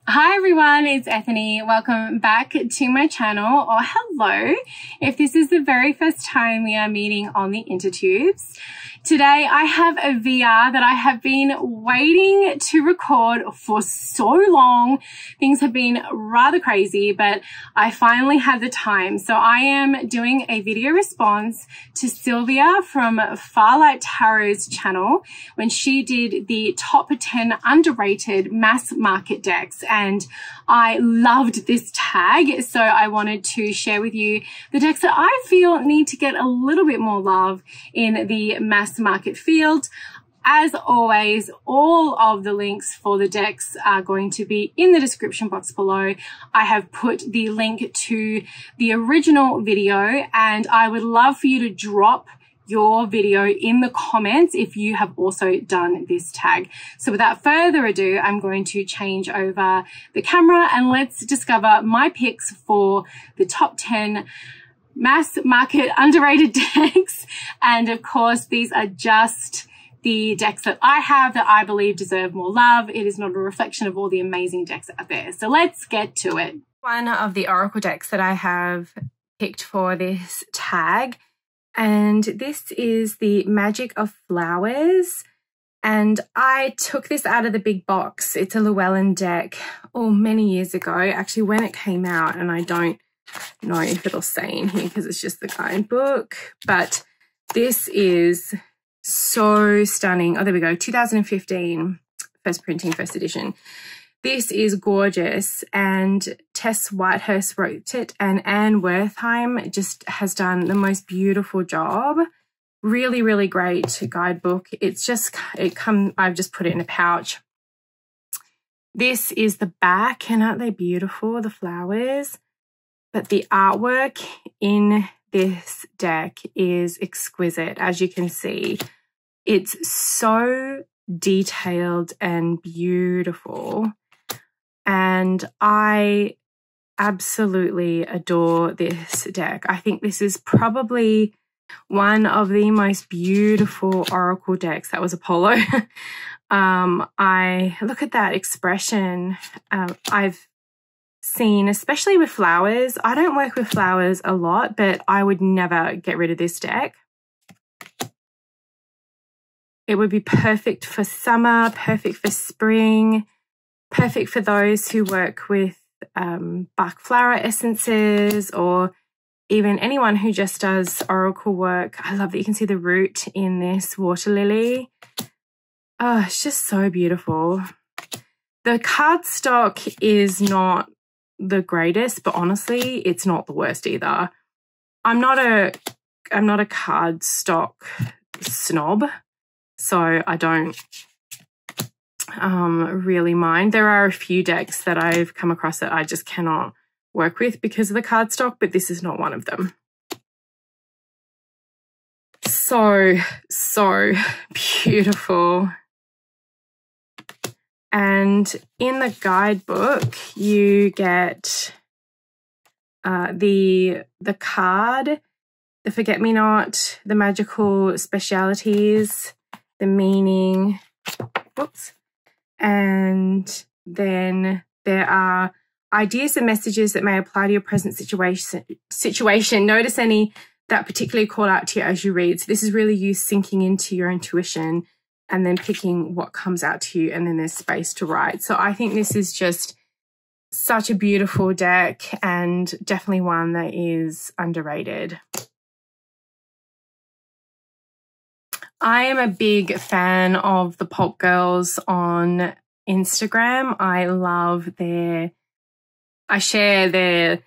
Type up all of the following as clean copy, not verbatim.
Hi everyone, it's Ethony. Welcome back to my channel, or hello if this is the very first time we are meeting on the intertubes. Today I have a VR that I have been waiting to record for so long. Things have been rather crazy, but I finally had the time. So I am doing a video response to Sylvia from Fairlight Tarot's channel when she did the top 10 underrated mass market decks. And I loved this tag, so I wanted to share with you the decks that I feel need to get a little bit more love in the mass market field. As always, all of the links for the decks are going to be in the description box below. I have put the link to the original video, and I would love for you to drop your video in the comments if you have also done this tag. So without further ado, I'm going to change over the camera and let's discover my picks for the top 10 mass market underrated decks. And of course, these are just the decks that I have that I believe deserve more love. It is not a reflection of all the amazing decks out there. So let's get to it. One of the Oracle decks that I have picked for this tag, and this is the Magic of Flowers. And I took this out of the big box. It's a Llewellyn deck, many years ago, actually when it came out, and I don't know if it'll say in here because it's just the guidebook, but this is so stunning. Oh, there we go, 2015, first printing, first edition. This is gorgeous, and Tess Whitehurst wrote it, and Anne Wertheim just has done the most beautiful job. Really, really great guidebook. It's just, I've just put it in a pouch. This is the back, and aren't they beautiful, the flowers? But the artwork in this deck is exquisite, as you can see. It's so detailed and beautiful. And I absolutely adore this deck. I think this is probably one of the most beautiful Oracle decks. That was Apollo. I look at that expression. I've seen, especially with flowers. I don't work with flowers a lot, but I would never get rid of this deck. It would be perfect for summer, perfect for spring, perfect for those who work with Bach flower essences, or even anyone who just does oracle work. I love that you can see the root in this water lily. Oh, it's just so beautiful. The cardstock is not the greatest, but honestly, it's not the worst either. I'm not a cardstock snob, so I don't really mind. There are a few decks that I've come across that I just cannot work with because of the cardstock, but this is not one of them. So beautiful. And in the guidebook, you get the card, the forget-me-not, the magical specialities, the meaning, whoops. And then there are ideas and messages that may apply to your present situation. Notice any that particularly call out to you as you read. So this is really you sinking into your intuition and then picking what comes out to you, and then there's space to write. So I think this is just such a beautiful deck, and definitely one that is underrated. I am a big fan of the Pulp girls on Instagram. I love I share their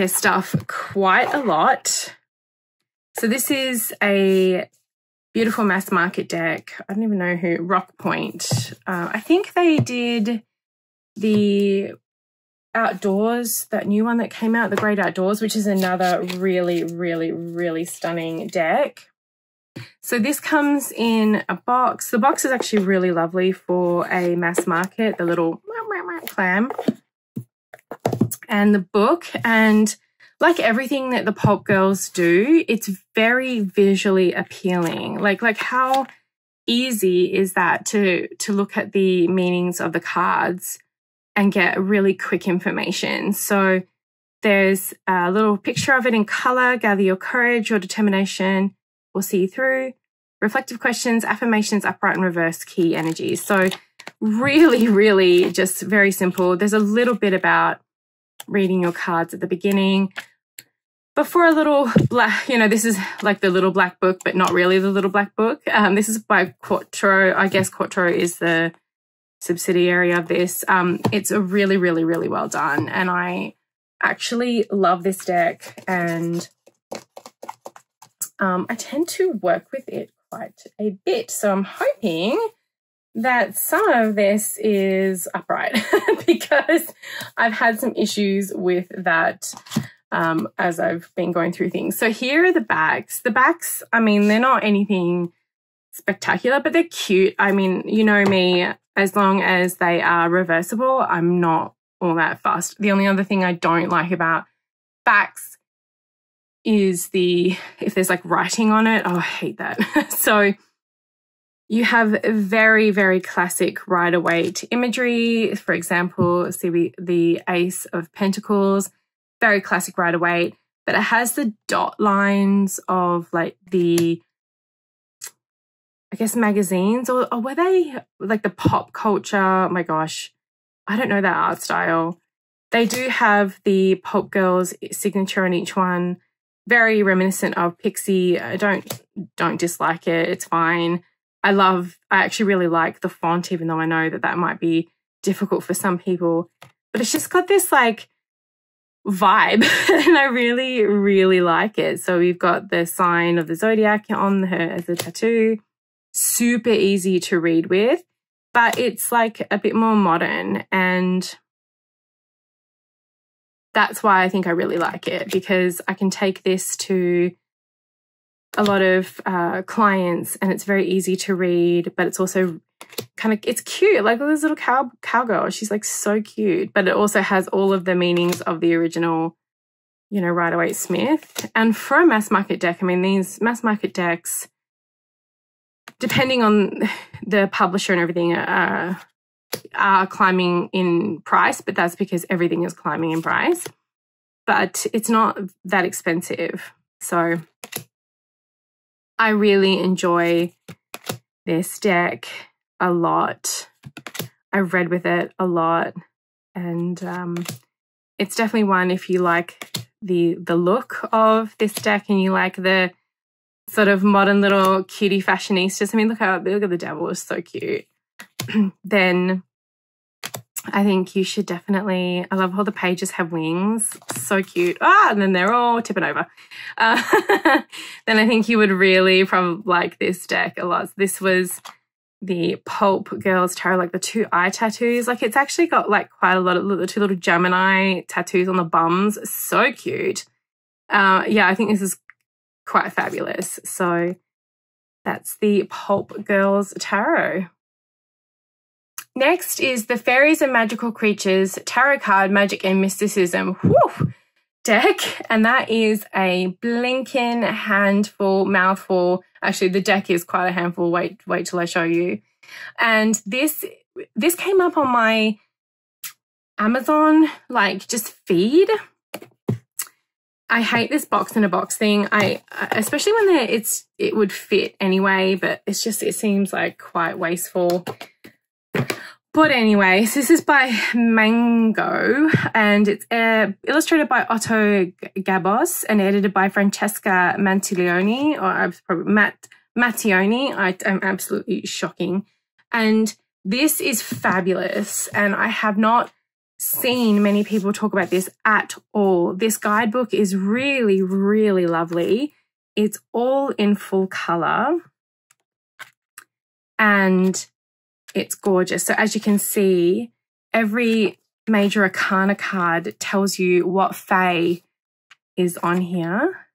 stuff quite a lot. So this is a beautiful mass market deck. I don't even know who, Rock Point. I think they did the Outdoors, that new one that came out, the Great Outdoors, which is another really, really, really stunning deck. So this comes in a box. The box is actually really lovely for a mass market, the little clam. And the book, and like everything that the Pulp girls do, it's very visually appealing. Like how easy is that to look at the meanings of the cards and get really quick information. So there's a little picture of it in color. Gather your courage, your determination will see you through. Reflective questions, affirmations, upright and reverse key energies. So really, really just very simple. There's a little bit about reading your cards at the beginning. Before a little black, this is like the little black book, but not really the little black book. This is by Quarto. I guess Quarto is the subsidiary of this. It's a really, really, really well done. And I actually love this deck, and I tend to work with it quite a bit. So I'm hoping that some of this is upright because I've had some issues with that as I've been going through things. So here are the backs. The backs, I mean, they're not anything spectacular, but they're cute. I mean, you know me, as long as they are reversible, I'm not all that fussed. The only other thing I don't like about backs is if there's like writing on it. Oh, I hate that. So you have very, very classic Rider-Waite imagery. For example, see the Ace of Pentacles, very classic Rider-Waite, but it has the dot lines of like the, I guess, magazines, or were they like the pop culture? Oh my gosh, I don't know that art style. They do have the Pulp Girls signature on each one. Very reminiscent of Pixie. I don't dislike it. It's fine. I actually really like the font, even though I know that might be difficult for some people. But it's just got this like vibe and I really, really like it. So we've got the sign of the zodiac on her as a tattoo. Super easy to read with, but it's like a bit more modern, and that's why I think I really like it, because I can take this to a lot of clients and it's very easy to read, but it's also it's cute. Like this little cowgirl, she's like so cute, but it also has all of the meanings of the original, Rider-Waite Smith. And for a mass market deck, I mean, these mass market decks, depending on the publisher and everything, are climbing in price, but that's because everything is climbing in price. But it's not that expensive. So I really enjoy this deck a lot. I've read with it a lot, and it's definitely one, if you like the look of this deck and you like the sort of modern little cutie fashionistas. I mean, look at the devil, is so cute. Then I think you should definitely, I love how the pages have wings, so cute. And then they're all tipping over. Then I think you would really probably like this deck a lot. This was the Pulp Girls Tarot, like the 2 eye tattoos. Like it's actually got like quite a lot of the 2 little Gemini tattoos on the bums. So cute. Yeah, I think this is quite fabulous. So that's the Pulp Girls Tarot. Next is the Fairies and Magical Creatures Tarot Card Magic and Mysticism deck, and that is a blinking mouthful. Actually, the deck is quite a handful. Wait till I show you. And this came up on my Amazon just feed. I hate this box in a box thing. Especially when it would fit anyway, but it seems like quite wasteful. But anyways, this is by Mango, and it's illustrated by Otto Gabos and edited by Francesca Mattioni, Mattioni. I'm absolutely shocking. And this is fabulous, and I have not seen many people talk about this at all. This guidebook is really, really lovely. It's all in full color, and it's gorgeous. So as you can see, every major arcana card tells you what Fae is on here.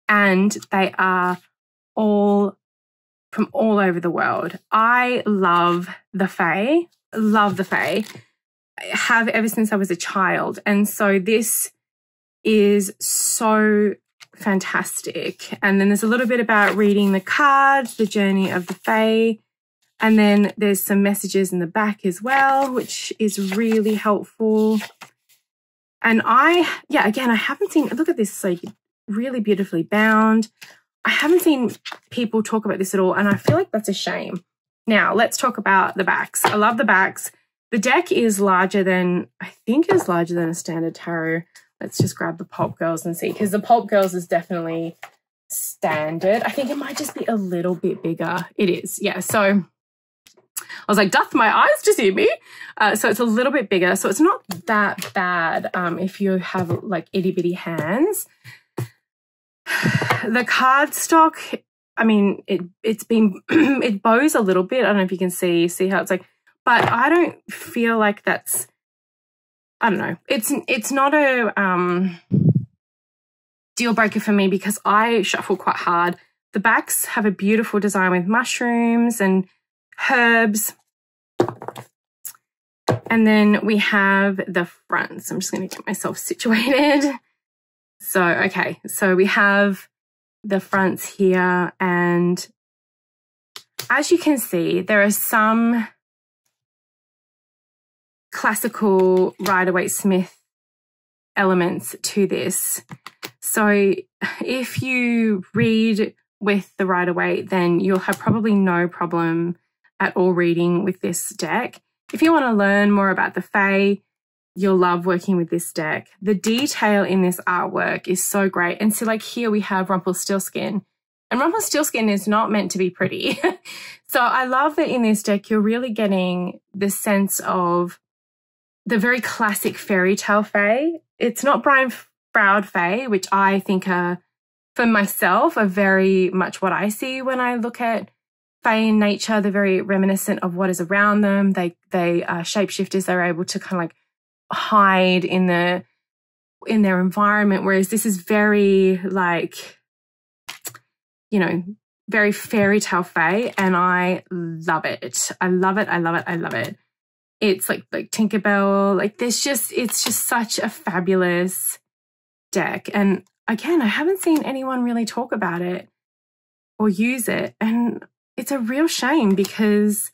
And they are all from all over the world. I love the Fae. Love the Fae. I have ever since I was a child. And so this is so fantastic. And then there's a little bit about reading the cards, the journey of the Fae. And then there's some messages in the back as well, which is really helpful. And again, I haven't seen, look at this, like really beautifully bound. I haven't seen people talk about this at all, and I feel like that's a shame. Now, let's talk about the backs. I love the backs. The deck is larger than, I think it's larger than a standard tarot. Let's just grab the Pulp Girls and see, because the Pulp Girls is definitely standard. I think it might just be a little bit bigger. It is, yeah. So I was like, doth my eyes deceive me? So it's a little bit bigger. So it's not that bad if you have like itty bitty hands. The cardstock, I mean, it's been, it bows a little bit. I don't know if you can see how it's like, but I don't feel like that's, I don't know. It's not a deal breaker for me because I shuffle quite hard. The backs have a beautiful design with mushrooms and herbs. And then we have the fronts. I'm just going to get myself situated. So, okay. So we have the fronts here. And as you can see, there are some classical Rider-Waite-Smith elements to this. So if you read with the Rider-Waite, then you'll have probably no problem at all reading with this deck. If you want to learn more about the Fae, you'll love working with this deck. The detail in this artwork is so great. And so like here we have Rumpelstiltskin, and Rumpelstiltskin is not meant to be pretty. So I love that in this deck, you're really getting the sense of the very classic fairy tale Fae. It's not Brian Froud Fae, which I think are, for myself, are very much what I see when I look at Fae in nature. They're very reminiscent of what is around them. They are shapeshifters. They're able to kind of like hide in their environment, whereas this is very like, you know, very fairy tale Fae, and I love it. I love it. I love it. I love it. It's like Tinkerbell. Like it's just such a fabulous deck. And again, I haven't seen anyone really talk about it or use it, and it's a real shame because,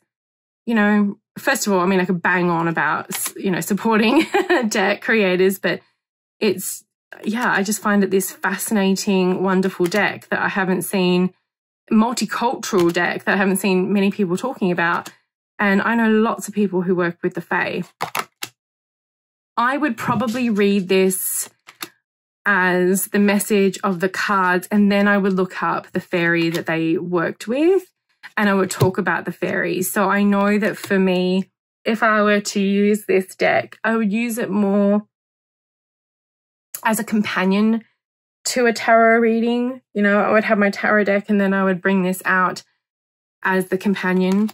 you know, first of all, I mean, I could bang on about, you know, supporting deck creators, but it's, yeah, I just find it this fascinating, wonderful deck that I haven't seen, multicultural deck that I haven't seen many people talking about. And I know lots of people who work with the Fae. I would probably read this as the message of the cards, and then I would look up the fairy that they worked with, and I would talk about the fairies. So I know that for me, if I were to use this deck, I would use it more as a companion to a tarot reading. You know, I would have my tarot deck and then I would bring this out as the companion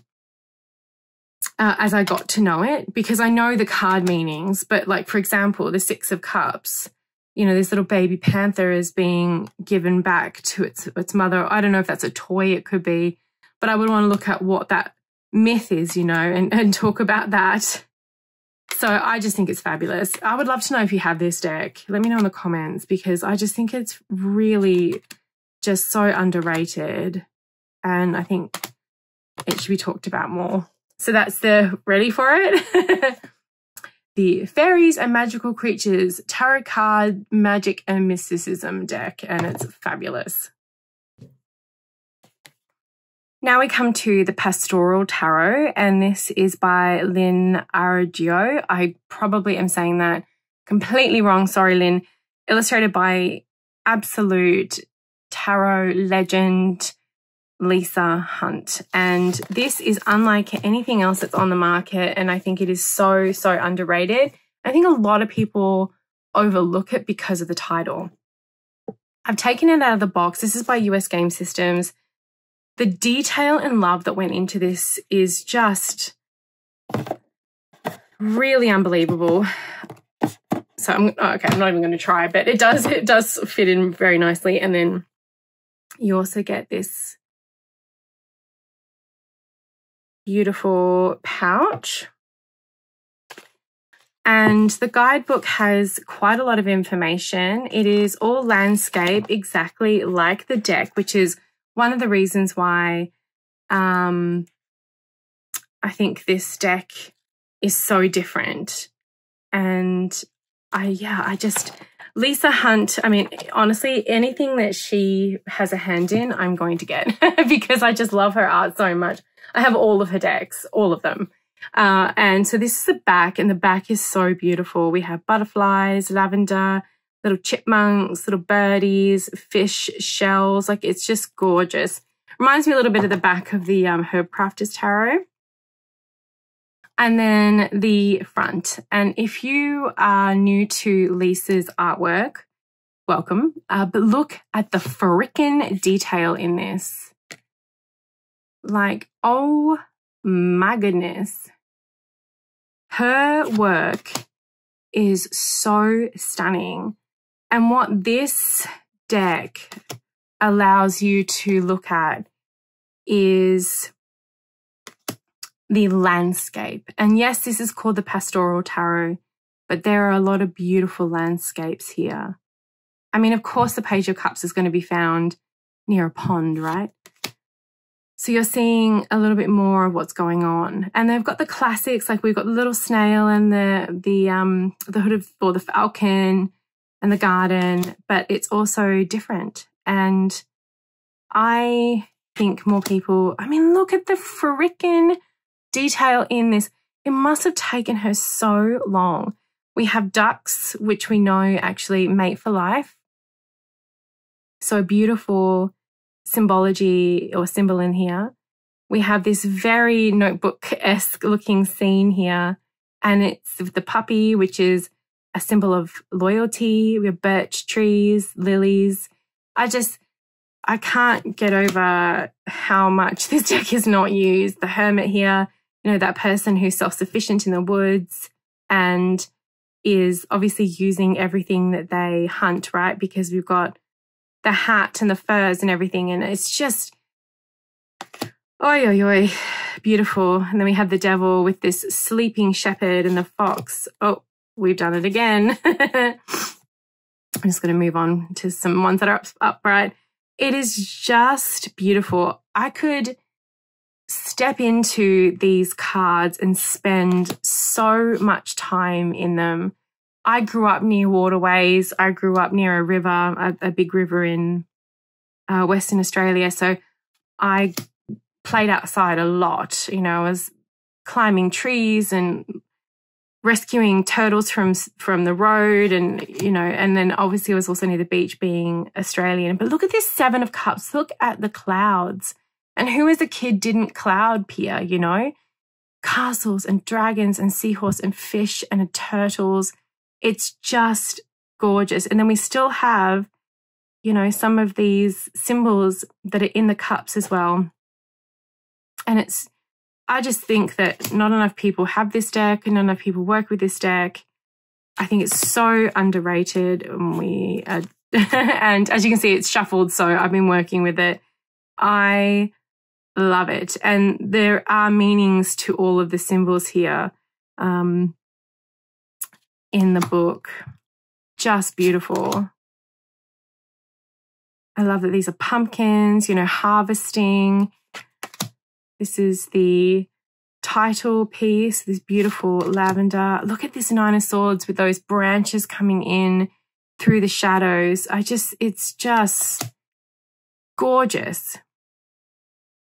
as I got to know it, because I know the card meanings. But like, for example, the Six of Cups, you know, this little baby panther is being given back to its mother. I don't know if that's a toy, it could be, but I would want to look at what that myth is, you know, and talk about that. So I just think it's fabulous. I would love to know if you have this deck. Let me know in the comments, because I just think it's really just so underrated, and I think it should be talked about more. So that's the, ready for it? The Fairies and Magical Creatures Tarot Card Magic and Mysticism deck, and it's fabulous. Now we come to the Pastoral Tarot, and this is by Lynn Araggio. I probably am saying that completely wrong. Sorry, Lynn. Illustrated by absolute tarot legend Lisa Hunt. And this is unlike anything else that's on the market, and I think it is so, so underrated. I think a lot of people overlook it because of the title. I've taken it out of the box. This is by US Game Systems. The detail and love that went into this is just really unbelievable. So I'm not even going to try, but it does fit in very nicely. And then you also get this beautiful pouch. And the guidebook has quite a lot of information. It is all landscape, exactly like the deck, which is one of the reasons why I think this deck is so different. And Lisa Hunt, I mean, honestly, anything that she has a hand in, I'm going to get because I just love her art so much. I have all of her decks, all of them. And so this is the back, and the back is so beautiful. We have butterflies, lavender, little chipmunks, little birdies, fish, shells. Like, it's just gorgeous. Reminds me a little bit of the back of the Herb Crafters Tarot. And then the front. And if you are new to Lisa's artwork, welcome. But look at the frickin' detail in this. Like, oh my goodness. Her work is so stunning. And what this deck allows you to look at is the landscape. And yes, this is called the Pastoral Tarot, but there are a lot of beautiful landscapes here. I mean, of course, the Page of Cups is going to be found near a pond, right? So you're seeing a little bit more of what's going on. And they've got the classics, like we've got the little snail and the hood of, or the falcon and the garden, but it's also different. And I think more people, I mean, look at the frickin' detail in this. It must have taken her so long. We have ducks, which we know actually mate for life. So a beautiful symbology or symbol in here. We have this very notebook-esque looking scene here, and it's the puppy, which is a symbol of loyalty. We have birch trees, lilies. I can't get over how much this deck is not used. The hermit here, you know, that person who's self-sufficient in the woods and is obviously using everything that they hunt, right? Because we've got the hat and the furs and everything, and it's just, oi, oi, oi, beautiful. And then we have the devil with this sleeping shepherd and the fox. Oh, we've done it again. I'm just going to move on to some ones that are upright. It is just beautiful. I could step into these cards and spend so much time in them. I grew up near waterways. I grew up near a river, a big river in Western Australia. So I played outside a lot. You know, I was climbing trees and rescuing turtles from the road, and, you know, and then obviously I was also near the beach being Australian. But look at this Seven of Cups. Look at the clouds. And who as a kid didn't cloud peer, you know? Castles and dragons and seahorse and fish and turtles. It's just gorgeous. And then we still have, you know, some of these symbols that are in the cups as well. And I just think that not enough people have this deck and not enough people work with this deck. I think it's so underrated. And and as you can see, it's shuffled, so I've been working with it. I love it. And there are meanings to all of the symbols here in the book. Just beautiful. I love that these are pumpkins, you know, harvesting. This is the title piece, this beautiful lavender. Look at this Nine of Swords with those branches coming in through the shadows. It's just gorgeous.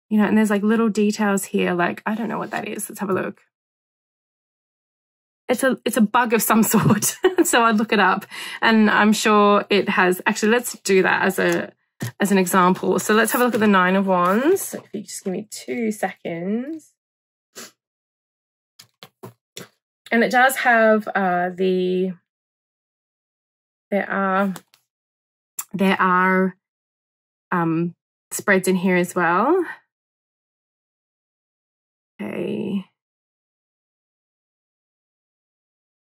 You know, and there's like little details here, like, I don't know what that is. Let's have a look. It's a bug of some sort. So I'd look it up, and I'm sure it has. Actually, let's do that as an example. So let's have a look at the Nine of Wands. If you just give me 2 seconds. And it does have there are spreads in here as well. Okay.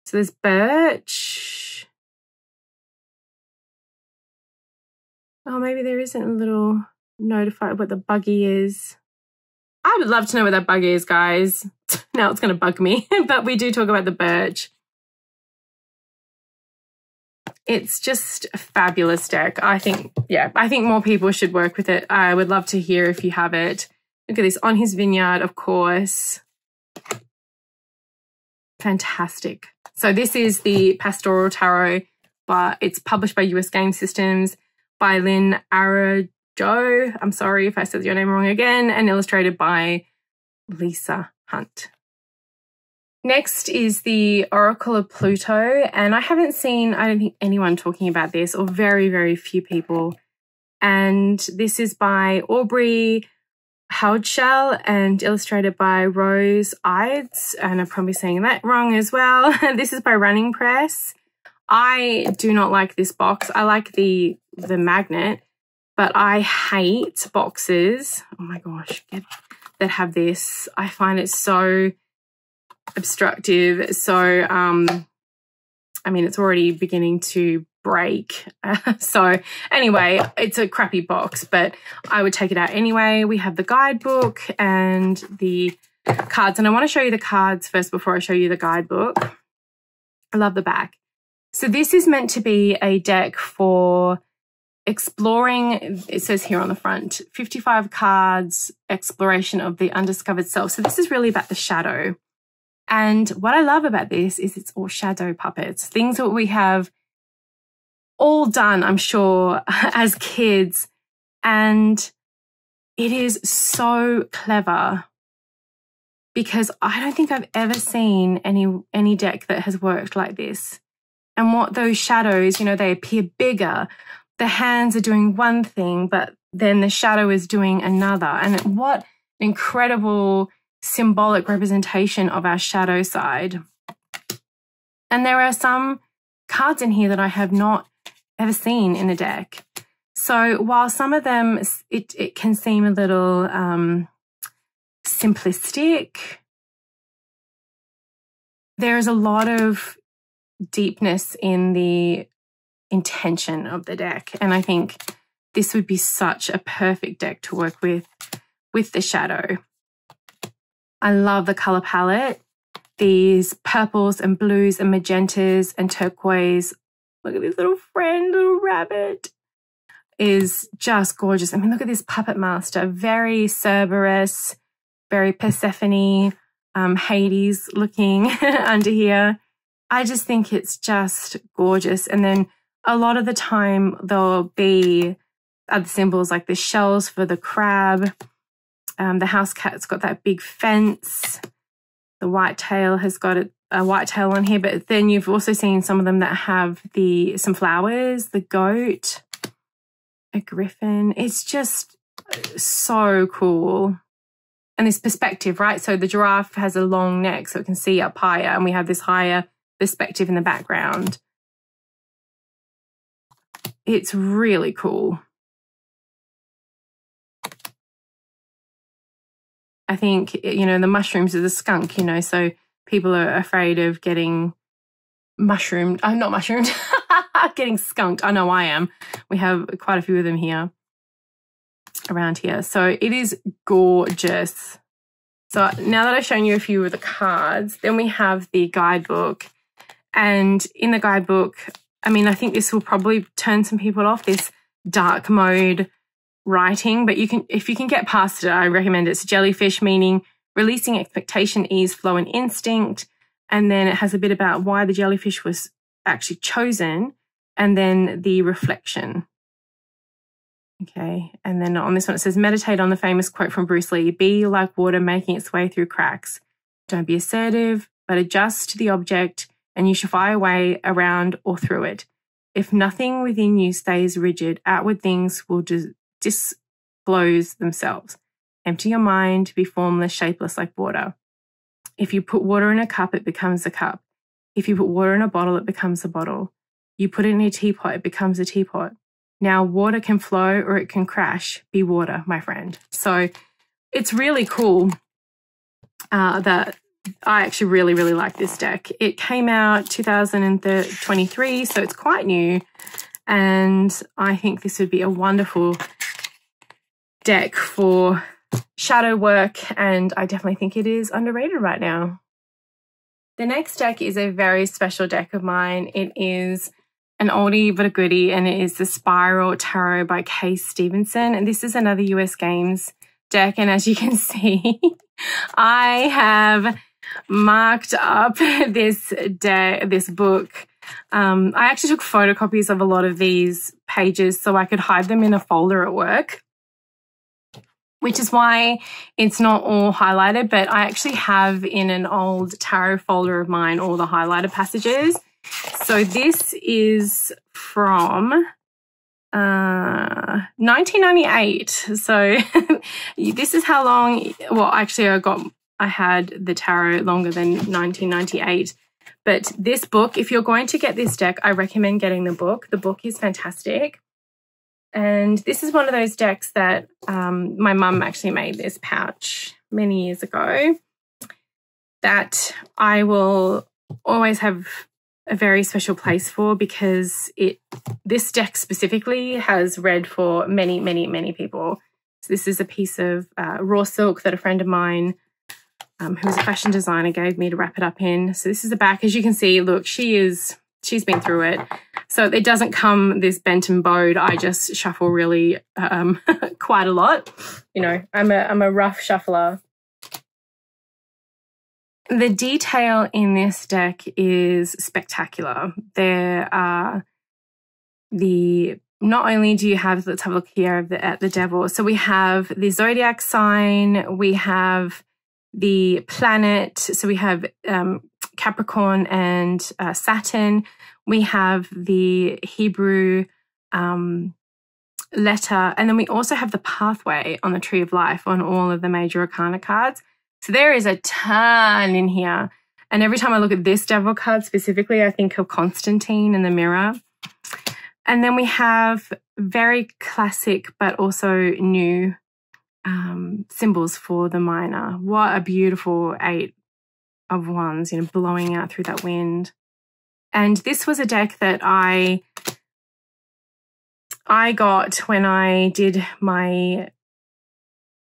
So there's birch. Oh, maybe there isn't a little notified what the buggy is. I would love to know what that buggy is, guys. Now it's going to bug me. But we do talk about the birch. It's just a fabulous deck. I think more people should work with it. I would love to hear if you have it. Look at this, On His Vineyard, of course. Fantastic. So this is the Pastoral Tarot, but it's published by US Game Systems by Lynn Arajo. I'm sorry if I said your name wrong again, and illustrated by Lisa Hunt. Next is the Oracle of Pluto, and I haven't seen, I don't think, anyone talking about this, or very, very few people. And this is by Aubrey Houdshell and illustrated by Rose Ides, and I'm probably saying that wrong as well. This is by Running Press. I do not like this box. I like the magnet, but I hate boxes, oh my gosh, that have this. I find it so obstructive. So, I mean, it's already beginning to break. So anyway, it's a crappy box, but I would take it out anyway. We have the guidebook and the cards, and I want to show you the cards first before I show you the guidebook. I love the back. So this is meant to be a deck for exploring, it says here on the front, 55 cards, exploration of the undiscovered self. So this is really about the shadow. And what I love about this is it's all shadow puppets, things that we have all done, I'm sure, as kids. And it is so clever because I don't think I've ever seen any deck that has worked like this. And what those shadows, you know, they appear bigger. The hands are doing one thing, but then the shadow is doing another. And what an incredible symbolic representation of our shadow side. And there are some cards in here that I have not ever seen in a deck. So while some of them, it can seem a little simplistic, there's a lot of deepness in the intention of the deck. And I think this would be such a perfect deck to work with the shadow. I love the color palette. These purples and blues and magentas and turquoise. Look at this little friend, little rabbit. Is just gorgeous. I mean, look at this puppet master. Very Cerberus, very Persephone, Hades looking under here. I just think it's just gorgeous. And then a lot of the time there'll be other symbols like the shells for the crab. The house cat's got that big fence. The white tail has got a white tail on here, but then you've also seen some of them that have some flowers, the goat, a griffin. It's just so cool. And this perspective, right? So the giraffe has a long neck so it can see up higher, and we have this higher perspective in the background. It's really cool. I think, you know, the mushrooms is a skunk, you know, so people are afraid of getting mushroomed. I'm not mushroomed, getting skunked. I know I am. We have quite a few of them here, around here. So it is gorgeous. So now that I've shown you a few of the cards, then we have the guidebook. And in the guidebook, I mean, I think this will probably turn some people off, this dark mode writing, but if you can get past it, I recommend it. It's jellyfish, meaning releasing expectation, ease, flow, and instinct. And then it has a bit about why the jellyfish was actually chosen, and then the reflection. Okay, and then on this one it says, meditate on the famous quote from Bruce Lee, be like water making its way through cracks. Don't be assertive, but adjust to the object, and you shall fly away, around, or through it. If nothing within you stays rigid, outward things will disclose themselves. Empty your mind, be formless, shapeless like water. If you put water in a cup, it becomes a cup. If you put water in a bottle, it becomes a bottle. You put it in a teapot, it becomes a teapot. Now, water can flow or it can crash. Be water, my friend. So it's really cool that I actually really, really like this deck. It came out 2023, so it's quite new. And I think this would be a wonderful deck for shadow work, and I definitely think it is underrated right now. The next deck is a very special deck of mine. It is an oldie but a goodie, and it is the Spiral Tarot by Kay Stevenson. And this is another US Games deck. And as you can see, I have marked up this book. I actually took photocopies of a lot of these pages so I could hide them in a folder at work, which is why it's not all highlighted, but I actually have in an old tarot folder of mine all the highlighted passages. So this is from 1998. So this is how long, well, actually I had the tarot longer than 1998. But this book, if you're going to get this deck, I recommend getting the book. The book is fantastic. And this is one of those decks that my mum actually made this pouch many years ago that I will always have a very special place for, because this deck specifically has read for many, many, many people. So this is a piece of raw silk that a friend of mine who's a fashion designer gave me to wrap it up in. So this is the back. As you can see, look, she's been through it. So it doesn't come this bent and bowed. I just shuffle really quite a lot. You know, I'm a rough shuffler. The detail in this deck is spectacular. There are not only do you have, let's have a look here at the devil. So we have the zodiac sign, we have the planet, so we have Capricorn and Saturn. We have the Hebrew letter, and then we also have the pathway on the Tree of Life on all of the major arcana cards. So there is a ton in here. And every time I look at this devil card specifically, I think of Constantine and the mirror. And then we have very classic but also new symbols for the minor. What a beautiful 8 of Wands, you know, blowing out through that wind. And this was a deck that I got when I did my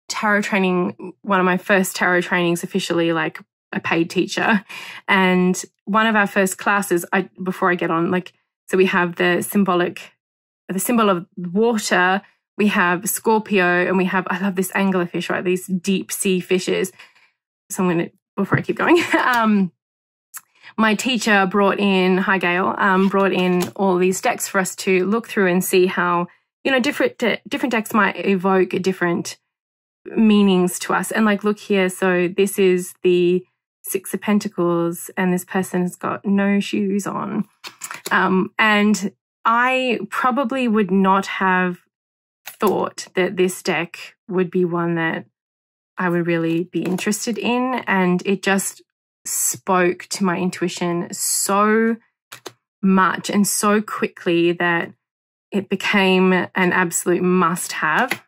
tarot training, one of my first tarot trainings officially, like a paid teacher. And one of our first classes, before I get on, like, so we have the symbol of water, we have Scorpio, and we have, I love this anglerfish, right? These deep sea fishes. So I'm going to, before I keep going, my teacher brought in, hi Gail, brought in all these decks for us to look through and see how, you know, different decks might evoke different meanings to us. And like, look here, so this is the 6 of Pentacles, and this person has got no shoes on. And I probably would not have thought that this deck would be one that I would really be interested in. And it just spoke to my intuition so much and so quickly that it became an absolute must-have.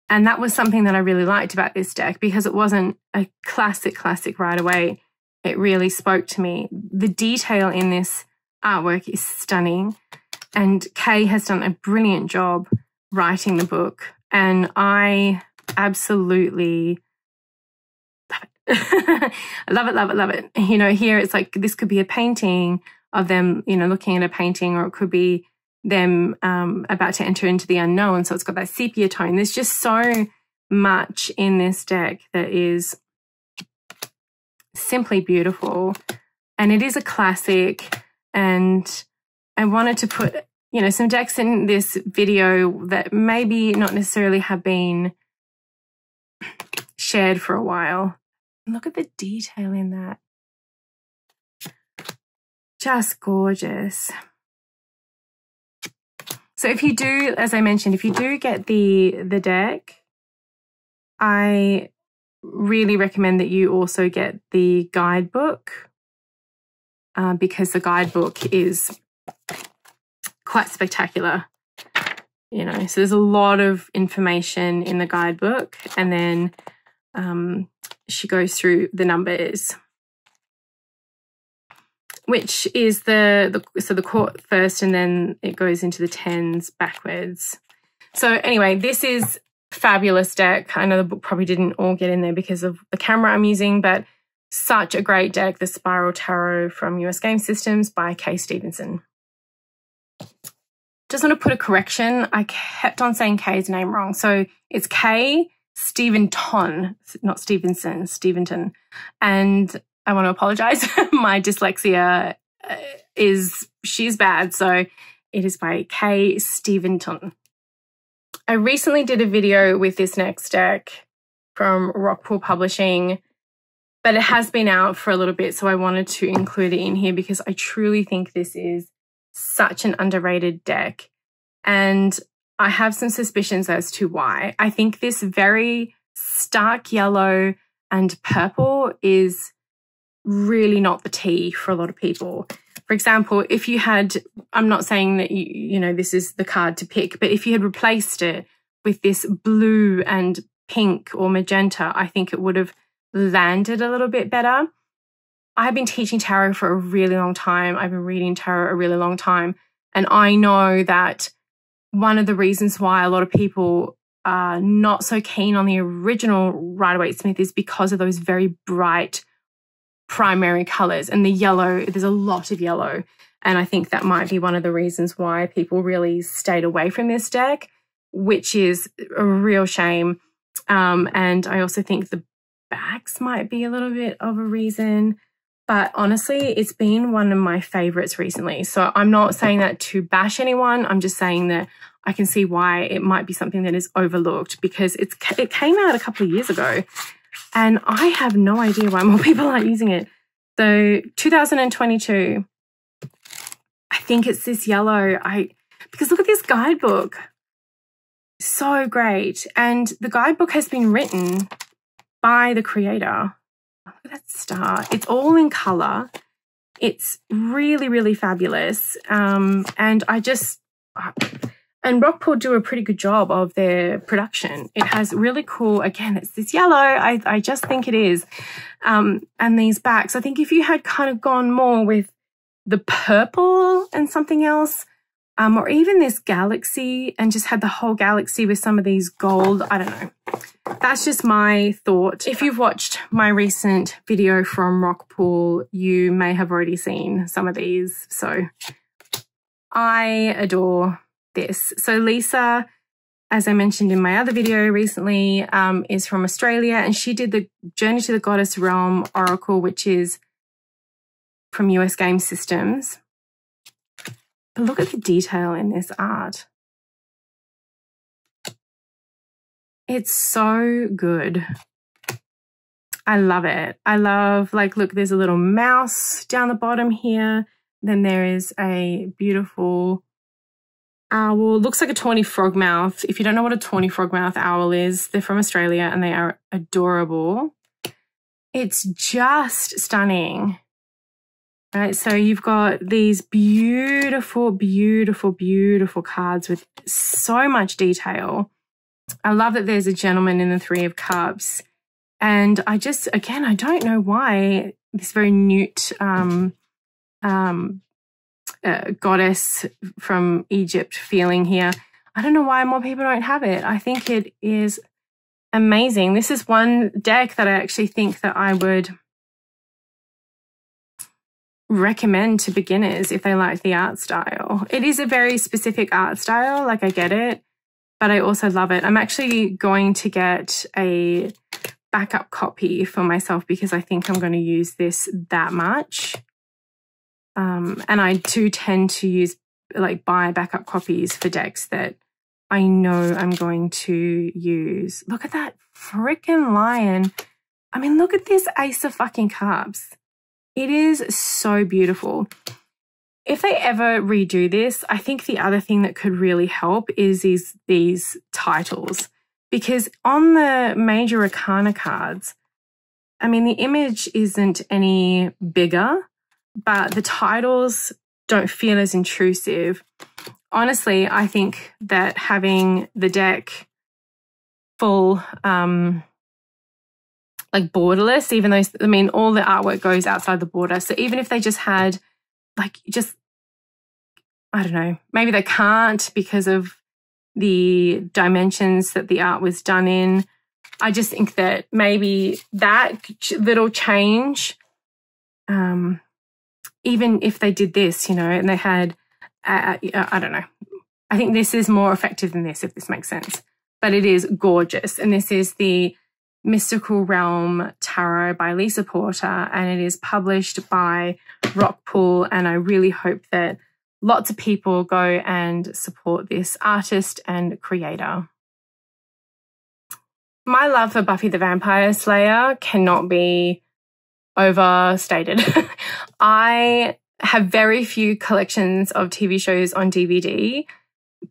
And that was something that I really liked about this deck, because it wasn't a classic right away. It really spoke to me. The detail in this artwork is stunning, and Kay has done a brilliant job writing the book, and I absolutely love it. love it. You know, here it's like, this could be a painting of them, you know, looking at a painting, or it could be them about to enter into the unknown. So it's got that sepia tone. There's just so much in this deck that is simply beautiful. And it is a classic. And I wanted to put, you know, some decks in this video that maybe not necessarily have been shared for a while. Look at the detail in that. Just gorgeous. So if you do, as I mentioned, if you do get the deck, I really recommend that you also get the guidebook, because the guidebook is quite spectacular. You know, so there's a lot of information in the guidebook, and then she goes through the numbers, which is the court first, and then it goes into the 10s backwards. So anyway, this is fabulous deck. I know the book probably didn't all get in there because of the camera I'm using, but Such a great deck, the Spiral Tarot from US Game Systems by Kay Stevenson. Just want to put a correction. I kept on saying Kay's name wrong. So it's Kay Steventon, not Stevenson, Steventon. And I want to apologize. My dyslexia she's bad. So it is by Kay Steventon. I recently did a video with this next deck from Rockpool Publishing, but it has been out for a little bit. So I wanted to include it in here because I truly think this is such an underrated deck. And I have some suspicions as to why. I think this very stark yellow and purple is really not the tea for a lot of people. For example, if you had, I'm not saying that, you know, this is the card to pick, but if you had replaced it with this blue and pink or magenta, I think it would have landed a little bit better. I've been teaching tarot for a really long time. I've been reading tarot a really long time. And I know that one of the reasons why a lot of people are not so keen on the original Rider-Waite-Smith is because of those very bright primary colors. And the yellow, there's a lot of yellow. And I think that might be one of the reasons why people really stayed away from this deck, which is a real shame. And I also think the backs might be a little bit of a reason. But honestly, it's been one of my favorites recently. So I'm not saying that to bash anyone. I'm just saying that I can see why it might be something that is overlooked because it came out a couple of years ago and I have no idea why more people aren't using it. So 2022, I think it's this yellow. Because look at this guidebook. So great. And the guidebook has been written by the creator. Look at that star. It's all in color. It's really, really fabulous. And Rockpool do a pretty good job of their production. It has really cool, again, it's this yellow. I just think it is. And these backs, I think if you had kind of gone more with the purple and something else, or even this galaxy and just had the whole galaxy with some of these gold, I don't know. That's just my thought. If you've watched my recent video from Rockpool, you may have already seen some of these. So I adore this. So Lisa, as I mentioned in my other video recently, is from Australia, and she did the Journey to the Goddess Realm Oracle, which is from US Game Systems. But look at the detail in this art. It's so good. I love it. I love, like, look, there's a little mouse down the bottom here. Then there is a beautiful owl. Looks like a tawny frogmouth. If you don't know what a tawny frogmouth owl is, they're from Australia and they are adorable. It's just stunning. Right, so you've got these beautiful, beautiful, beautiful cards with so much detail. I love that there's a gentleman in the Three of Cups. And I just, again, I don't know why this very newt goddess from Egypt feeling here. I don't know why more people don't have it. I think it is amazing. This is one deck that I actually think that I would recommend to beginners if they like the art style. It is a very specific art style, like I get it, but I also love it. I'm actually going to get a backup copy for myself because I think I'm going to use this that much. And I do tend to use, like, buy backup copies for decks that I know I'm going to use. Look at that freaking lion. I mean, look at this Ace of fucking Cups. It is so beautiful. If they ever redo this, I think the other thing that could really help is these titles. Because on the major arcana cards, I mean, the image isn't any bigger, but the titles don't feel as intrusive. Honestly, I think that having the deck full, like borderless, even though, I mean, all the artwork goes outside the border. So even if they just had, like, just, I don't know, maybe they can't because of the dimensions that the art was done in. I just think that maybe that little change, even if they did this, you know, and they had, I don't know. I think this is more effective than this, if this makes sense. But it is gorgeous. And this is the Mystical Realm Tarot by Lisa Porter, and it is published by Rockpool. And I really hope that lots of people go and support this artist and creator. My love for Buffy the Vampire Slayer cannot be overstated. I have very few collections of TV shows on DVD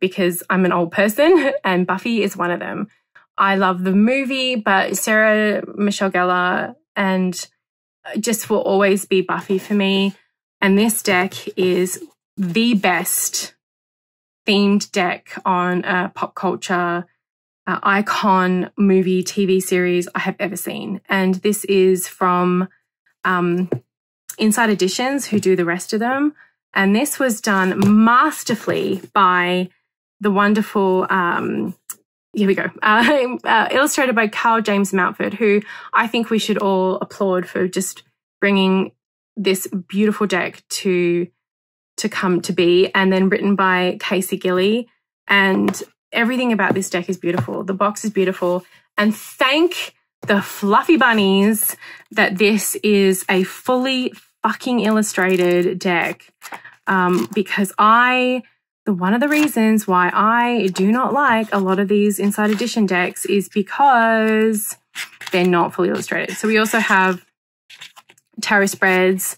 because I'm an old person, and Buffy is one of them. I love the movie, but Sarah Michelle Gellar and just will always be Buffy for me. And this deck is the best themed deck on a pop culture icon movie TV series I have ever seen. And this is from Inside Editions, who do the rest of them. And this was done masterfully by the wonderful, here we go, illustrated by Carl James Mountford, who I think we should all applaud for just bringing this beautiful deck to come to be, and then written by Casey Gilly. And everything about this deck is beautiful. The box is beautiful. And thank the fluffy bunnies that this is a fully fucking illustrated deck, because one of the reasons why I do not like a lot of these Inside Edition decks is because they're not fully illustrated. So we also have tarot spreads,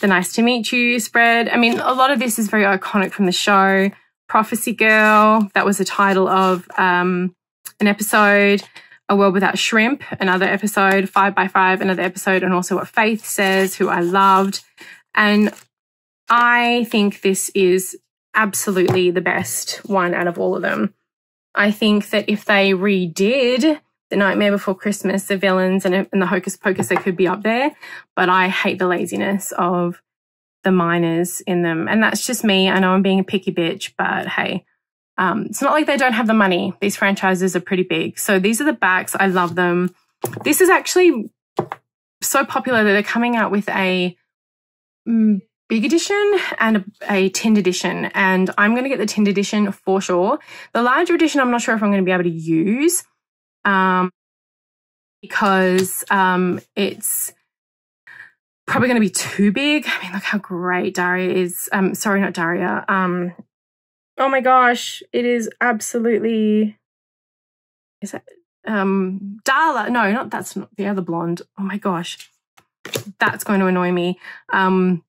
the Nice to Meet You spread. I mean, a lot of this is very iconic from the show. Prophecy Girl, that was the title of an episode. A World Without Shrimp, another episode. 5 by 5, another episode. And also What Faith Says, who I loved. And I think this is absolutely the best one out of all of them. I think that if they redid The Nightmare Before Christmas, the villains and the Hocus Pocus, they could be up there. But I hate the laziness of the minors in them. And that's just me. I know I'm being a picky bitch, but hey, it's not like they don't have the money. These franchises are pretty big. So these are the backs. I love them. This is actually so popular that they're coming out with a big edition and a tinned edition. And I'm going to get the tinned edition for sure. The larger edition, I'm not sure if I'm going to be able to use because it's probably going to be too big. I mean, look how great Daria is. Sorry, not Daria. Oh my gosh, it is absolutely, is that, Darla? No, that's not the other blonde. Oh my gosh, that's going to annoy me. Okay,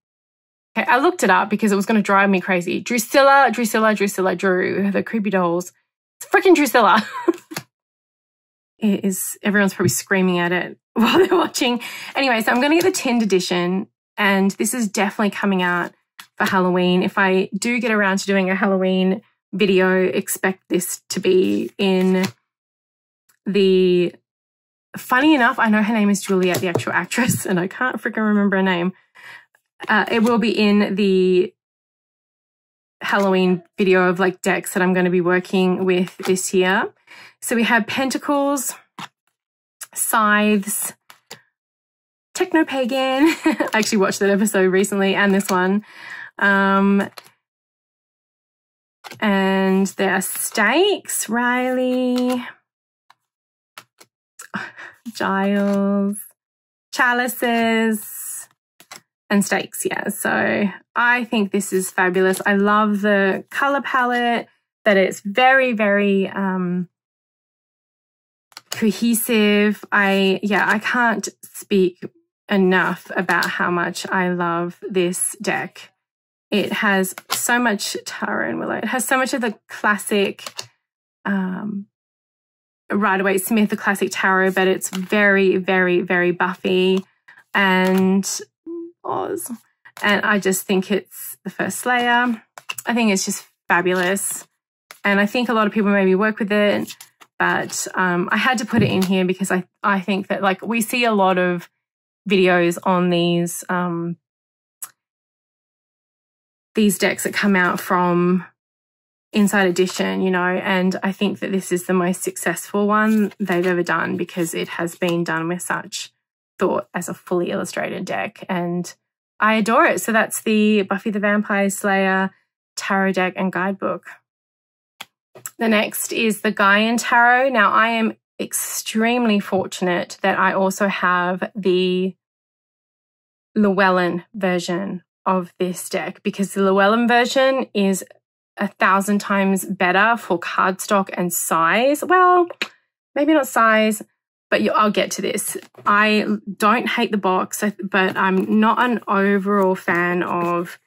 I looked it up because it was going to drive me crazy. Drew, the creepy dolls. It's freaking Drusilla. It is, everyone's probably screaming at it while they're watching. Anyway, so I'm going to get the tinned edition, and this is definitely coming out for Halloween. If I do get around to doing a Halloween video, expect this to be in the, funny enough, I know her name is Juliet, the actual actress, and I can't freaking remember her name. It will be in the Halloween video of like decks that I'm going to be working with this year. So we have Pentacles, Scythes, Techno-Pagan. I actually watched that episode recently, and this one. And there are Stakes, Riley, Giles, Chalices, and Stakes, yeah. So I think this is fabulous. I love the color palette, that it's very, very cohesive. I can't speak enough about how much I love this deck. It has so much Tara and Willow. It has so much of the classic Rider-Waite-Smith, the classic tarot, but it's very, very, very Buffy and Oz. And I just think it's the first Slayer. I think it's just fabulous. And I think a lot of people maybe work with it, but I had to put it in here because I think that, like, we see a lot of videos on these decks that come out from Inside Edition, you know, and I think that this is the most successful one they've ever done because it has been done with such thought as a fully illustrated deck, and I adore it. So that's the Buffy the Vampire Slayer tarot deck and guidebook. The next is the Gaian Tarot. Now, I am extremely fortunate that I also have the Llewellyn version of this deck, because the Llewellyn version is 1,000 times better for cardstock and size. Well, maybe not size, but I'll get to this. I don't hate the box, but I'm not an overall fan of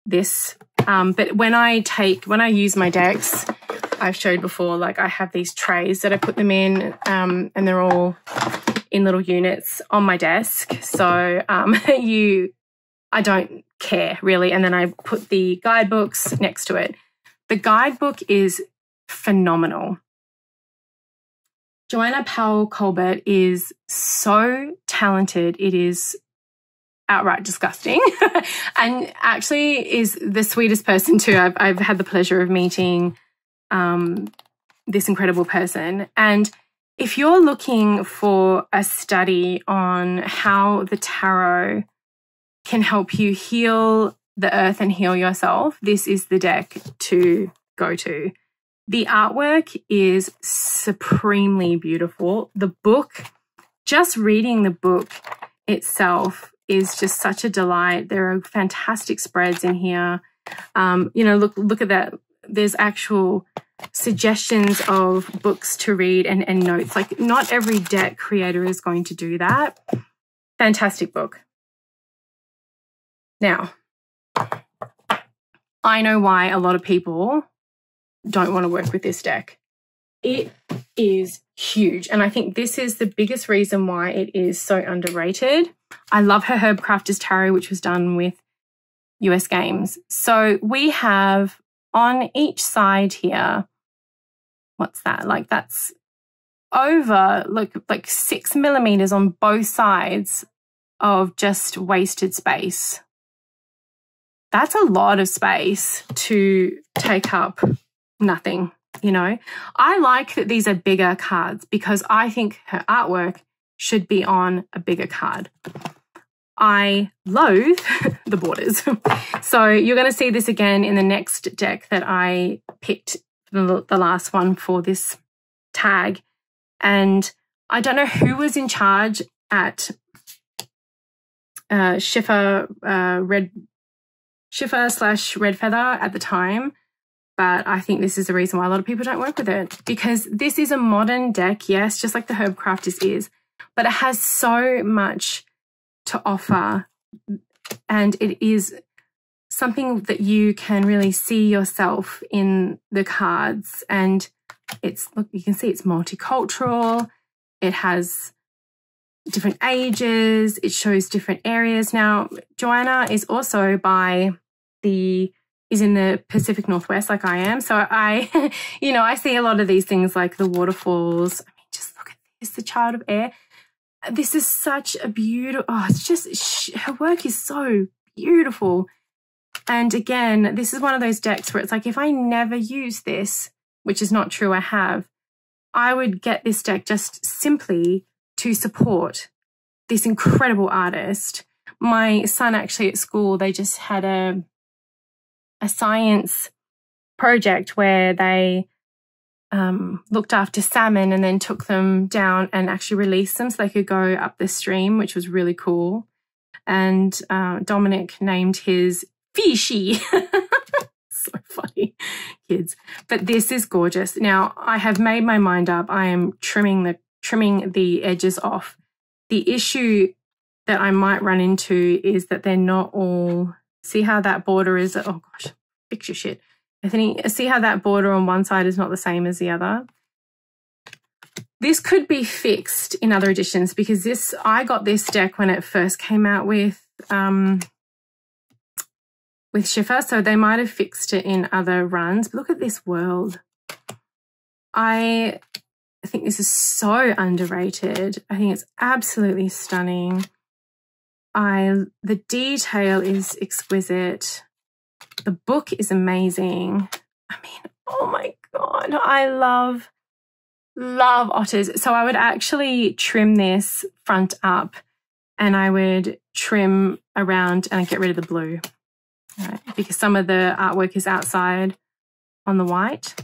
this. But when I use my decks, I've showed before, like I have these trays that I put them in, and they're all in little units on my desk. So I don't care really. And then I put the guidebooks next to it. The guidebook is phenomenal. Joanna Powell Colbert is so talented. It is outright disgusting and actually is the sweetest person too. I've had the pleasure of meeting this incredible person. And if you're looking for a study on how the tarot can help you heal the earth and heal yourself, this is the deck to go to. The artwork is supremely beautiful. The book, just reading the book itself is just such a delight. There are fantastic spreads in here. You know, look at that. There's actual suggestions of books to read and notes. Like, not every deck creator is going to do that. Fantastic book. Now, I know why a lot of people don't want to work with this deck. It is huge, and I think this is the biggest reason why it is so underrated. I love her Herb Crafters Tarot, which was done with US Games. So we have on each side here, what's that? Like, that's over like 6 millimeters on both sides of just wasted space. That's a lot of space to take up nothing, you know. I like that these are bigger cards because I think her artwork should be on a bigger card. I loathe the borders. So you're going to see this again in the next deck that I picked, the last one for this tag. And I don't know who was in charge at Schiffer/Red Feather at the time, but I think this is the reason why a lot of people don't work with it, because this is a modern deck, yes, just like the Herb Crafters is, but it has so much to offer, and it is something that you can really see yourself in the cards. And it's, look, you can see it's multicultural, it has different ages, it shows different areas. Now, Joanna is also is in the Pacific Northwest like I am. So I, you know, I see a lot of these things like the waterfalls. I mean, just look at this, the Child of Air. This is such a beautiful, it's just, her work is so beautiful. And again, this is one of those decks where it's like, if I never use this, which is not true, I would get this deck just simply to support this incredible artist. My son actually at school, they just had a science project where they looked after salmon and then took them down and actually released them so they could go up the stream, which was really cool. And Dominic named his Fishy. So funny, kids. But this is gorgeous. Now, I have made my mind up. I am trimming the edges off. The issue that I might run into is that they're not all, see how that border is, oh gosh, fix your shit. Anthony, see how that border on one side is not the same as the other? This could be fixed in other editions, because I got this deck when it first came out with Schiffer, so they might have fixed it in other runs. But look at this world. I think this is so underrated. I think it's absolutely stunning. The detail is exquisite. The book is amazing. I mean, oh my God, I love otters. So I would actually trim this front up and I would trim around and get rid of the blue, right? Because some of the artwork is outside on the white.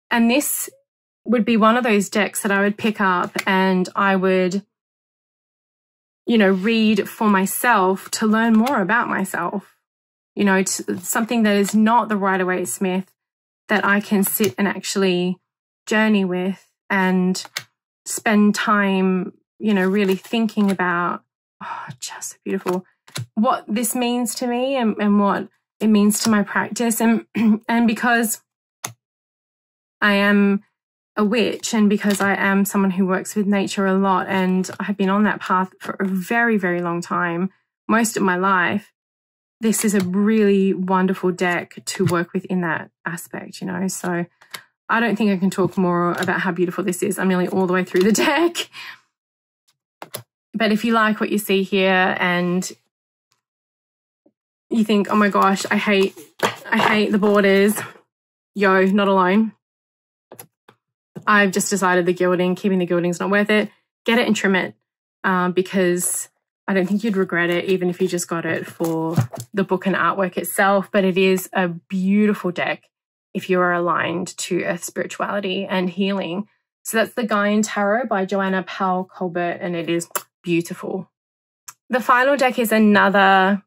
And this would be one of those decks that I would pick up and I would, you know, read for myself to learn more about myself. You know, something that is not the Rider-Waite-Smith that I can sit and actually journey with and spend time, you know, really thinking about, oh, just beautiful, what this means to me and what it means to my practice. And because I am a witch and because I am someone who works with nature a lot and I have been on that path for a very, very long time, most of my life, this is a really wonderful deck to work with in that aspect, you know. So I don't think I can talk more about how beautiful this is. I'm nearly all the way through the deck. But if you like what you see here and you think, oh my gosh, I hate the borders, yo, not alone. I've just decided keeping the gilding is not worth it. Get it and trim it because I don't think you'd regret it even if you just got it for the book and artwork itself. But it is a beautiful deck if you are aligned to earth spirituality and healing. So that's the Gaian Tarot by Joanna Powell Colbert, and it is beautiful. The final deck is another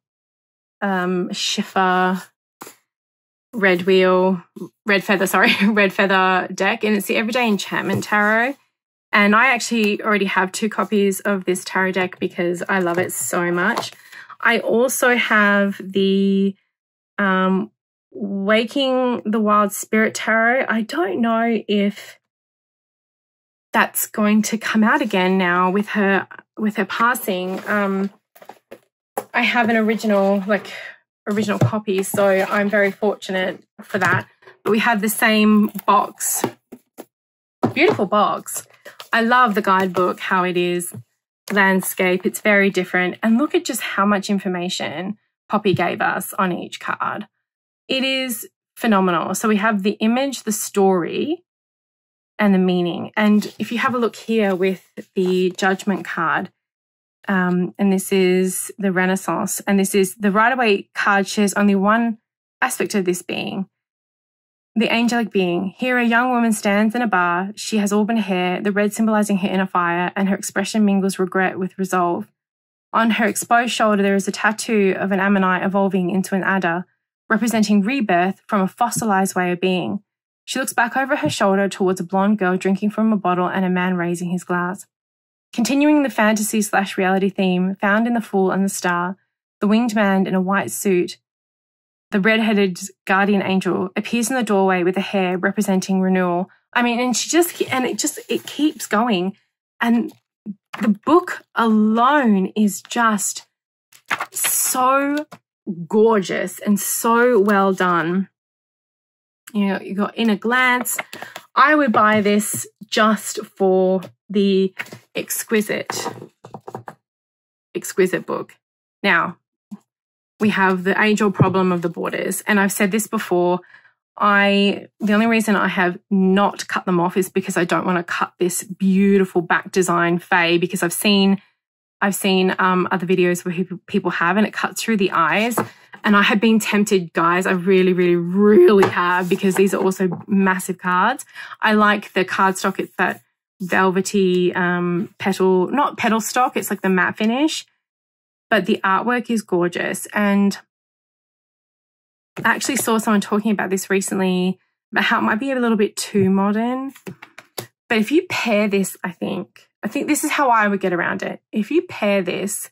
Schiffer red feather deck, and it's the Everyday Enchantment Tarot. And I actually already have 2 copies of this tarot deck because I love it so much. I also have the Waking the Wild Spirit Tarot. I don't know if that's going to come out again now with her passing. I have an original copy, so I'm very fortunate for that. But we have the same box, beautiful box. I love the guidebook, how it is landscape. It's very different. And look at just how much information Poppy gave us on each card. It is phenomenal. So we have the image, the story, and the meaning. And if you have a look here with the Judgment card, and this is the Renaissance, and this is the Rider-Waite card shares only one aspect of this being, the angelic being. Here a young woman stands in a bar. She has auburn hair, the red symbolizing her inner fire, and her expression mingles regret with resolve. On her exposed shoulder there is a tattoo of an ammonite evolving into an adder, representing rebirth from a fossilized way of being. She looks back over her shoulder towards a blonde girl drinking from a bottle and a man raising his glass. Continuing the fantasy/reality theme found in The Fool and the Star, the winged man in a white suit, the red-headed guardian angel, appears in the doorway with a hair representing renewal. I mean, it keeps going. And the book alone is just so gorgeous and so well done. You know, you got In a Glance. I would buy this just for the exquisite book. Now, we have the age-old problem of the borders, and I've said this before. The only reason I have not cut them off is because I don't want to cut this beautiful back design Fae, because I've seen other videos where people have, and it cuts through the eyes. And I have been tempted, guys. I really, really, really have, because these are also massive cards. I like the cardstock. It's that velvety not petal stock. It's like the matte finish. But the artwork is gorgeous. And I actually saw someone talking about this recently, about how it might be a little bit too modern. But if you pair this, I think this is how I would get around it. If you pair this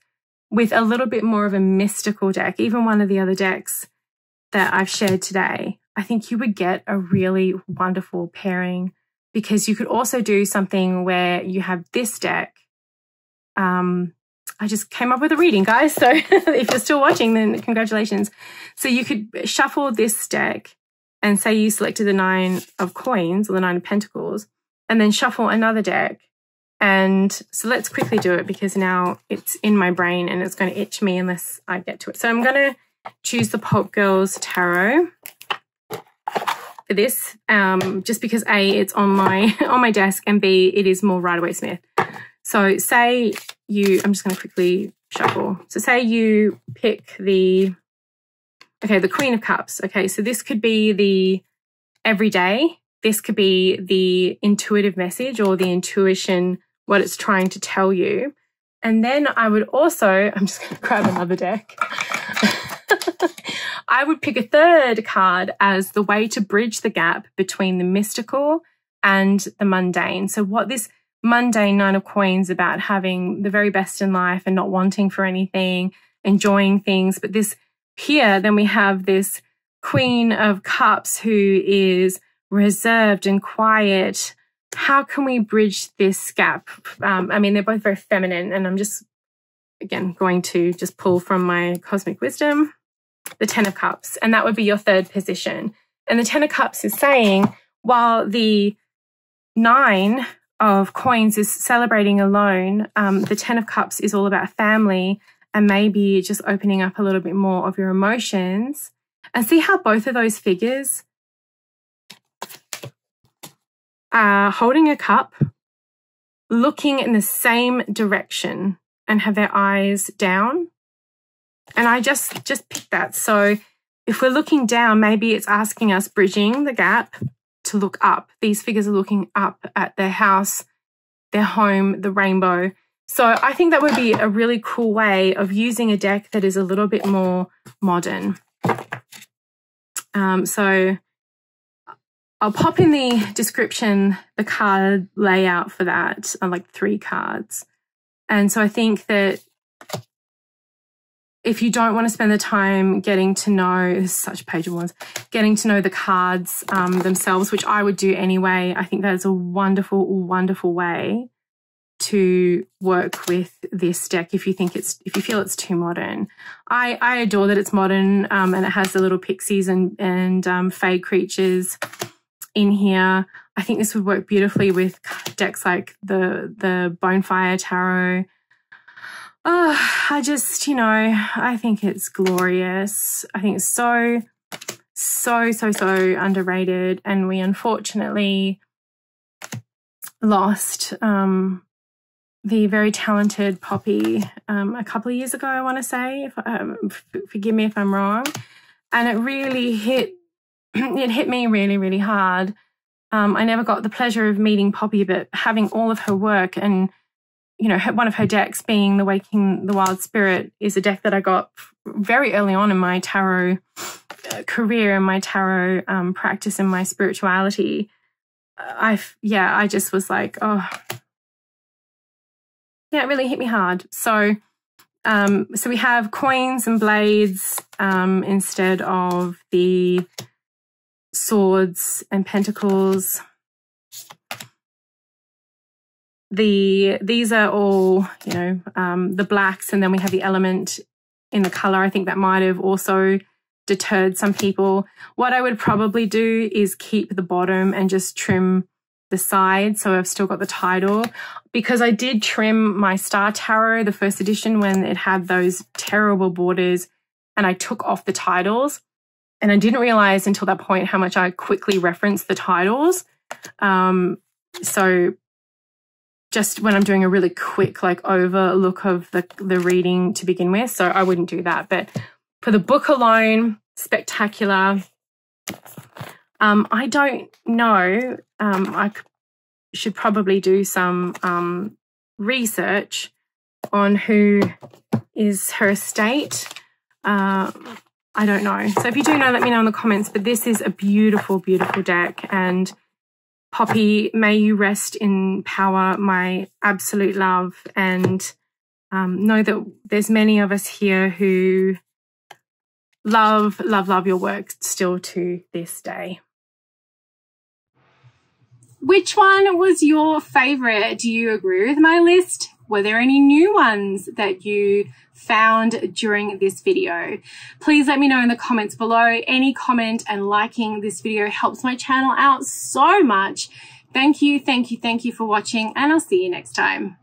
with a little bit more of a mystical deck, even one of the other decks that I've shared today, I think you would get a really wonderful pairing, because you could also do something where you have this deck. I just came up with a reading, guys. So if you're still watching, then congratulations. So you could shuffle this deck and say you selected the 9 of coins or the 9 of pentacles, and then shuffle another deck. And so let's quickly do it, because now it's in my brain and it's going to itch me unless I get to it. So I'm going to choose the Pulp Girls Tarot. for this, just because A, it's on my desk, and B, it is more Rider-Waite-Smith. So say you, I'm just going to quickly shuffle. So say you pick the Queen of Cups. Okay, so this could be the everyday. This could be the intuitive message or the intuition, what it's trying to tell you. And then I would also, I'm just going to grab another deck. I would pick a third card as the way to bridge the gap between the mystical and the mundane. So what this mundane Nine of Coins about, having the very best in life and not wanting for anything, enjoying things. But this here, then we have this Queen of Cups who is reserved and quiet. How can we bridge this gap? I mean, they're both very feminine, and I'm just, again, going to just pull from my cosmic wisdom, the Ten of Cups, and that would be your third position. And the Ten of Cups is saying, while the Nine of Coins is celebrating alone, the Ten of Cups is all about family and maybe just opening up a little bit more of your emotions. And see how both of those figures are holding a cup, looking in the same direction and have their eyes down. And I just picked that. So if we're looking down, maybe it's asking us, bridging the gap, to look up. These figures are looking up at their house, their home, the rainbow. So I think that would be a really cool way of using a deck that is a little bit more modern. So I'll pop in the description the card layout for that, like 3 cards. And so I think that if you don't want to spend the time getting to know, this is such a page of wands, getting to know the cards themselves, which I would do anyway, I think that is a wonderful, wonderful way to work with this deck if you feel it's too modern. I adore that it's modern, and it has the little pixies and fae creatures in here. I think this would work beautifully with decks like the Bonfire Tarot. Oh, I just, I think it's glorious. I think it's so, so, so, so underrated. And we unfortunately lost the very talented Poppy a couple of years ago, I want to say. Forgive me if I'm wrong. And it really hit me really, really hard. I never got the pleasure of meeting Poppy, but having all of her work and one of her decks being the Waking the Wild Spirit is a deck that I got very early on in my tarot career and my tarot practice and my spirituality. I just was like, oh, yeah, it really hit me hard. So, so we have coins and blades instead of the swords and pentacles. These are all, the blacks, and then we have the element in the color. I think that might have also deterred some people. What I would probably do is keep the bottom and just trim the side, so I've still got the title, because I did trim my Star Tarot, the first edition, when it had those terrible borders, and I took off the titles, and I didn't realize until that point how much I quickly referenced the titles. So just when I'm doing a really quick overlook of the reading to begin with, so I wouldn't do that. But for the book alone, spectacular. I don't know. I should probably do some research on who is her estate. I don't know. So if you do know, let me know in the comments. But this is a beautiful, beautiful deck. And Poppy, may you rest in power, my absolute love. And know that there's many of us here who love, love, love your work still to this day. Which one was your favorite? Do you agree with my list? Were there any new ones that you found during this video? Please let me know in the comments below. Any comment and liking this video helps my channel out so much. Thank you, thank you, thank you for watching, and I'll see you next time.